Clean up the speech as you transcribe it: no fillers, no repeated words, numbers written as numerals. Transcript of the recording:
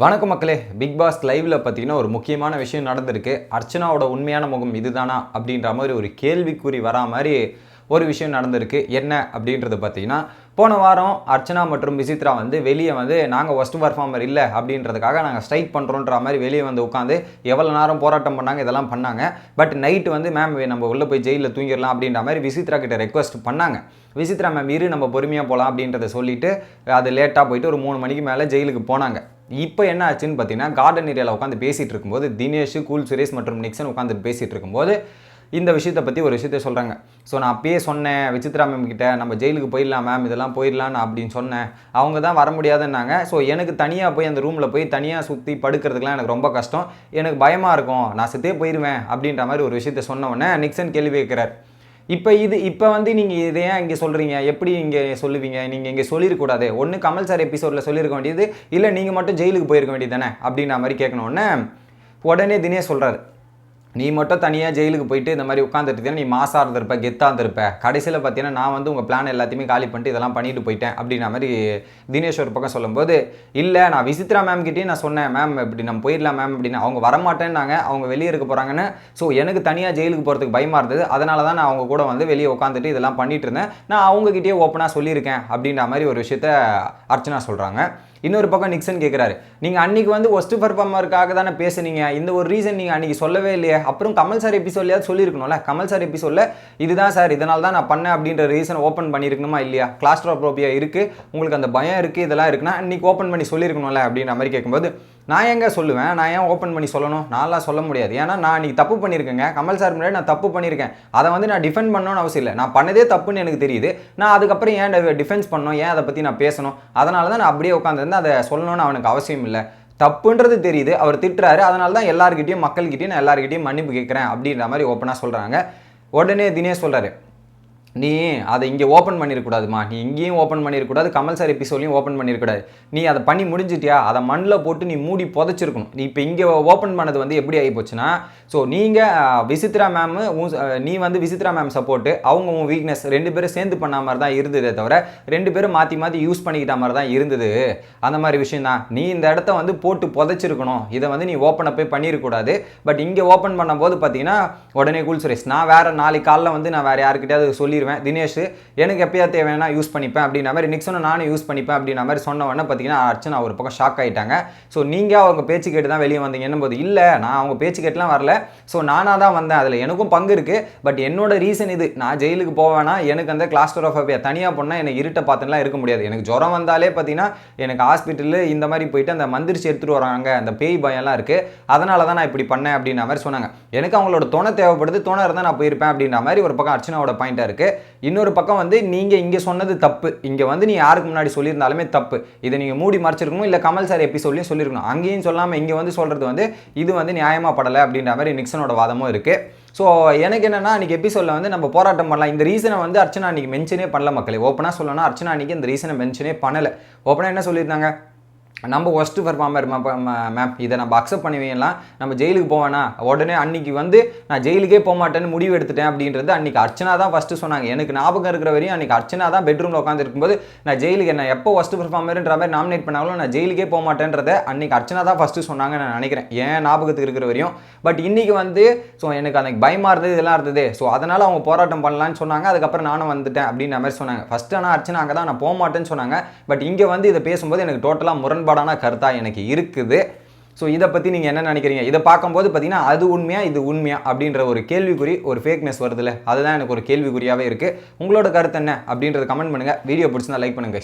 வணக்கம் மக்களே. Big pass லைவ்ல பார்த்தீங்கன்னா ஒரு முக்கியமான விஷயம் நடந்திருக்கு. அர்ச்சனாவோட உண்மையான முகம் இதுதானா அப்படின்ற மாதிரி ஒரு கேள்விக்குறி வரா மாதிரி ஒரு விஷயம் நடந்திருக்கு. என்ன அப்படின்றது பார்த்தீங்கன்னா, போன வாரம் அர்ச்சனா மற்றும் விசித்ரா வெளியே நாங்கள் ஒஸ்ட் பர்ஃபார்மர் இல்லை அப்படின்றதுக்காக நாங்கள் ஸ்ட்ரைக் பண்ணுறோன்ற மாதிரி வெளியே உட்காந்து எவ்வளோ நேரம் போராட்டம் பண்ணாங்க, இதெல்லாம் பண்ணாங்க. பட் நைட்டு மேம் நம்ம உள்ளே போய் ஜெயிலில் தூங்கிடலாம் அப்படின்ற மாதிரி விசித்ரா கிட்ட ரெக்வஸ்ட் பண்ணாங்க. விசித்ரா மேம் நம்ம பொறுமையாக போகலாம் அப்படின்றத சொல்லிட்டு அது லேட்டாக போயிட்டு ஒரு 3 மணிக்கு மேலே ஜெயிலுக்கு போனாங்க. இப்போ என்ன ஆச்சுன்னு பார்த்தீங்கன்னா, கார்டன் ஏரியாவில் உட்காந்து பேசிகிட்டு இருக்கும்போது தினேஷ், கூல் சுரேஷ் மற்றும் நிக்சன் உட்காந்து பேசிகிட்டு இருக்கும்போது இந்த விஷயத்தை பற்றி ஒரு விஷயத்தை சொல்கிறாங்க. ஸோ நான் அப்பயே சொன்னேன் விசித்ரா மேம் கிட்ட, நம்ம ஜெயிலுக்கு போயிடலாம் மேம், இதெல்லாம் போயிடலான்னு அப்படின்னு சொன்னேன். அவங்க தான் வர முடியாதுன்னாங்க. ஸோ எனக்கு தனியாக போய் அந்த ரூமில் போய் தனியாக சுற்றி படுக்கிறதுக்குலாம் எனக்கு ரொம்ப கஷ்டம், எனக்கு பயமாக இருக்கும், நான் செத்தே போயிடுவேன் அப்படின்ற மாதிரி ஒரு விஷயத்தை சொன்ன உடனே நிக்சன் கேள்வி கேட்குறார். இப்போ நீங்கள் இதை ஏன் இங்கே சொல்கிறீங்க, எப்படி இங்கே சொல்லுவீங்க, நீங்கள் இங்கே சொல்லியிருக்கூடாது, ஒன்று கமல் சார் எபிசோடில் சொல்லியிருக்க வேண்டியது, இல்லை நீங்கள் மட்டும் ஜெயிலுக்கு போயிருக்க வேண்டியது தானே அப்படின்ற மாதிரி கேட்கணுன்னே உடனே தினேஷ் சொல்கிறார், நீ மட்டும் தனியாக ஜெயிலுக்கு போயிட்டு இந்த மாதிரி உட்காந்துட்டு நீ மாசாக இருந்திருப்ப, கெத்தாக இருந்திருப்ப, கடைசியில் பார்த்தீங்கன்னா நான் உங்கள் பிளான் எல்லாத்தையுமே காலி பண்ணிட்டு இதெல்லாம் பண்ணிட்டு போயிட்டேன் அப்படின்ற மாதிரி தினேஷ் ஒரு பக்கம் சொல்லும்போது, இல்லை நான் விசித்ரா மேம் கிட்டேயும் நான் சொன்னேன், மேம் இப்படி நம்ம போயிடலாம் மேம் அப்படின்னு, அவங்க வரமாட்டேன்னாங்க, அவங்க வெளியே இருக்க போகிறாங்கன்னு. ஸோ எனக்கு தனியாக ஜெயிலுக்கு போகிறதுக்கு பயமாக இருந்தது, அதனால தான் நான் அவங்க கூட வெளியே உட்காந்துட்டு இதெல்லாம் பண்ணிட்டு இருந்தேன், நான் அவங்ககிட்டயே ஓப்பனாக சொல்லியிருக்கேன் அப்படின்ற மாதிரி ஒரு விஷயத்த அர்ச்சனா சொல்கிறாங்க. இன்னொரு பக்கம் நிக்சன் கேட்குறாரு, நீங்கள் அன்றைக்கி ஒஸ்ட் பர்ஃபார்மருக்காக தானே பேசுனீங்க, இந்த ஒரு ரீசன் நீங்கள் அன்றைக்கி சொல்லவே இல்லையே, அப்புறம் கமல் சார் எபிசோட்லையாவது சொல்லியிருக்கணும்ல, கமல் சார் எபிசோடில் இதுதான் சார், இதனால தான் நான் பண்ணேன் அப்படின்ற ரீசன் ஓப்பன் பண்ணியிருக்கணுமா இல்லையா, கிளாஸ்ட்ரோபோபியா இருக்குது, உங்களுக்கு அந்த பயம் இருக்குது, இதெல்லாம் இருக்குன்னா இன்றைக்கி ஓப்பன் பண்ணி சொல்லியிருக்கணும்ல அப்படின்ற மாதிரி கேட்கும்போது, நான் எங்கே சொல்லுவேன், நான் ஏன் ஓப்பன் பண்ணி சொல்லணும், நான்லாம் சொல்ல முடியாது, ஏன்னா நான் இன்றைக்கி தப்பு பண்ணியிருக்கேங்க, கமல் சார் முன்னாடி நான் தப்பு பண்ணியிருக்கேன், அதை நான் டிஃபெண்ட் பண்ணணும்னு அவசியம் இல்லை, நான் பண்ணதே தப்புன்னு எனக்கு தெரியுது, நான் அதுக்கப்புறம் ஏன் டிஃபென்ஸ் பண்ணணும், ஏன் அதை பற்றி நான் பேசணும், அதனால தான் நான் அப்படியே உட்காந்துருந்து அதை சொல்லணும்னு அவனுக்கு அவசியம் இல்லை, தப்புன்றது தெரியுது, அவர் திட்டுறாரு, அதனால தான் எல்லாருக்கிட்டையும் மக்கள்கிட்டையும் நான் எல்லாருக்கிட்டையும் மன்னிப்பு கேட்குறேன் அப்படின்ற மாதிரி ஓப்பனாக சொல்கிறாங்க. உடனே தினேஷ் சொல்கிறாரு, நீ அதை இங்கே ஓப்பன் பண்ணியிருக்கூடாதுமா, நீ இங்கேயும் ஓப்பன் பண்ணியிருக்கூடாது, கமல் சார் எபிசோட்லையும் ஓப்பன் பண்ணியிருக்கூடாது, நீ அதை பண்ணி முடிஞ்சிட்டியா, அதை மண்ணில் போட்டு நீ மூடி புதைச்சிருக்கணும், நீ இப்போ இங்கே ஓப்பன் பண்ணது எப்படி ஆகி போச்சுன்னா, ஸோ நீங்கள் விசித்ரா மேம், நீ விசித்ரா மேம் சப்போர்ட்டு, அவங்க உன் வீக்னஸ், 2 பேரும் சேர்ந்து பண்ண மாதிரி தான் இருந்ததே தவிர 2 பேரும் மாற்றி மாற்றி யூஸ் பண்ணிக்கிட்ட மாதிரி தான் இருந்தது, அந்த மாதிரி விஷயம் தான், நீ இந்த இடத்த போட்டு புதைச்சிருக்கணும், இதை நீ ஓப்பன் போய் பண்ணியிருக்கூடாது. பட் இங்கே ஓப்பன் பண்ணும்போது பார்த்தீங்கன்னா உடனே கூல் சுரேஷ், நான் வேறு நாளைக்கு காலைல நான் வேறு யாருக்கிட்டையாவது சொல்லி தினேஷ் எனக்கு எப்பயா தேவைன்னா யூஸ் பண்ணிப்பேன் அப்படின்ற மாதிரி, நிக்சனும் நானும் யூஸ் பண்ணிப்பேன் அப்படின்ற மாதிரி சொன்ன உடனே பார்த்தீங்கன்னா அர்ச்சனா ஒரு பக்கம் ஷாக் ஆகிட்டாங்க. ஸோ நீங்கள் அவங்க பேச்சு கேட்டு தான் வெளியே வந்தீங்கன்னும் போது, இல்லை நான் அவங்க பேச்சு கேட்டுலாம் வரல, ஸோ நானாக தான் வந்தேன், அதில் எனக்கும் பங்கு இருக்குது, பட் என்னோட ரீசன் இது, நான் ஜெயிலுக்கு போவேன்னா எனக்கு அந்த கிளாஸ்ட்ரோபோபியா தனியாக போனால் எனக்கு இருட்டை பார்த்துலாம் இருக்க முடியாது, எனக்கு ஜுரம் வந்தாலே பார்த்தீங்கன்னா எனக்கு ஹாஸ்பிட்டலில் இந்த மாதிரி போயிட்டு அந்த மந்திரிச்சு எடுத்துகிட்டு வராங்க, அந்த பேய் பயம்லாம் இருக்குது, அதனால தான் நான் இப்படி பண்ணேன் அப்படின்ற மாதிரி சொன்னாங்க. எனக்கு அவங்களோட துணை தேவைப்படுது, துணை இருந்தால் நான் போயிருப்பேன் அப்படின்ற மாதிரி ஒரு பக்கம் அர்ச்சனாவோட பாயிண்டாக இருக்குது. இன்னொரு பக்கம் நீங்கள் இங்கே சொன்னது தப்பு, இங்கே நீ யாருக்கு முன்னாடி சொல்லியிருந்தாலுமே தப்பு, இதை நீங்கள் மூடி மறைச்சிருக்கணும், இல்லை கமல் சார் எபிசோட்லையும் சொல்லியிருக்கணும், அங்கேயும் சொல்லாமல் இங்கே சொல்கிறது இது நியாயமாக படலை அப்படின்ற மாதிரி நிக்சனோட வாதமும் இருக்குது. ஸோ எனக்கு என்னென்னா அன்றைக்கி எபிசோடில் நம்ம போராட்டம் பண்ணலாம், இந்த ரீசனை அர்ச்சனா அன்றைக்கி மென்ஷனே பண்ணல மக்களே, ஓப்பனாக சொல்லணும்னா அர்ச்சனா அன்றைக்கி இந்த ரீசனை மென்ஷனே பண்ணலை. ஓப்பனாக என்ன சொல்லியிருந்தாங்க, நம்ம ஒஸ்ட் பர்ஃபார்மர் மேம், இதை நம்ம அக்செப்ட் பண்ணுவீங்கலாம், நம்ம ஜெயிலுக்கு போவேன்னா உடனே அன்றைக்கி நான் ஜெயிலுக்கே போக மாட்டேன்னு முடிவு எடுத்துட்டேன் அப்படின்றது அன்றைக்கி அர்ச்சனா தான் ஃபஸ்ட்டு சொன்னாங்க. எனக்கு ஞாபகம் இருக்கிற வரையும் அன்றைக்கி அர்ச்சனா தான் பெட்ரூமில் உட்காந்து இருக்கும்போது நான் ஜெயிலுக்கு என்ன எப்போ ஒஸ்ட் பர்ஃபார்மர்ன்ற மாதிரி நாமினேட் பண்ணாலும் நான் ஜெயிலுக்கே போக மாட்டேன்றதை அன்றைக்கி அர்ச்சனா தான் ஃபஸ்ட்டு சொன்னாங்க நான் நினைக்கிறேன், ஏன் ஞாபகத்துக்கு இருக்கிற வரையும். பட் இன்றைக்கி ஸோ எனக்கு அன்றைக்கி பயமாக இருந்தது, இதெல்லாம் இருந்தது, ஸோ அதனால் அவங்க போராட்டம் பண்ணலான்னு சொன்னாங்க, அதுக்கப்புறம் நானும் வந்துட்டேன் அப்படின்ற மாதிரி சொன்னாங்க. ஃபஸ்ட்டு ஆனால் அர்ச்சனா அங்கே தான் நான் போக மாட்டேன்னு சொன்னாங்க. பட் இங்கே இதை பேசும்போது எனக்கு டோட்டலாக முரண்பாடான கருத்தா எனக்கு இருக்குது. ஸோ இதை பற்றி நீங்கள் என்ன நினைக்கிறீங்க, இதை பார்க்கும்போது பார்த்தீங்கன்னா அது உண்மையா இது உண்மையா அப்படின்ற ஒரு கேள்விக்குறி, ஒரு ஃபேக்னஸ் வருதுல்ல, அதுதான் எனக்கு ஒரு கேள்விக்குறியாகவே இருக்குது. உங்களோட கருத்து என்ன அப்படின்றத கமெண்ட் பண்ணுங்கள். வீடியோ பிடிச்சிருந்தா லைக் பண்ணுங்கள்.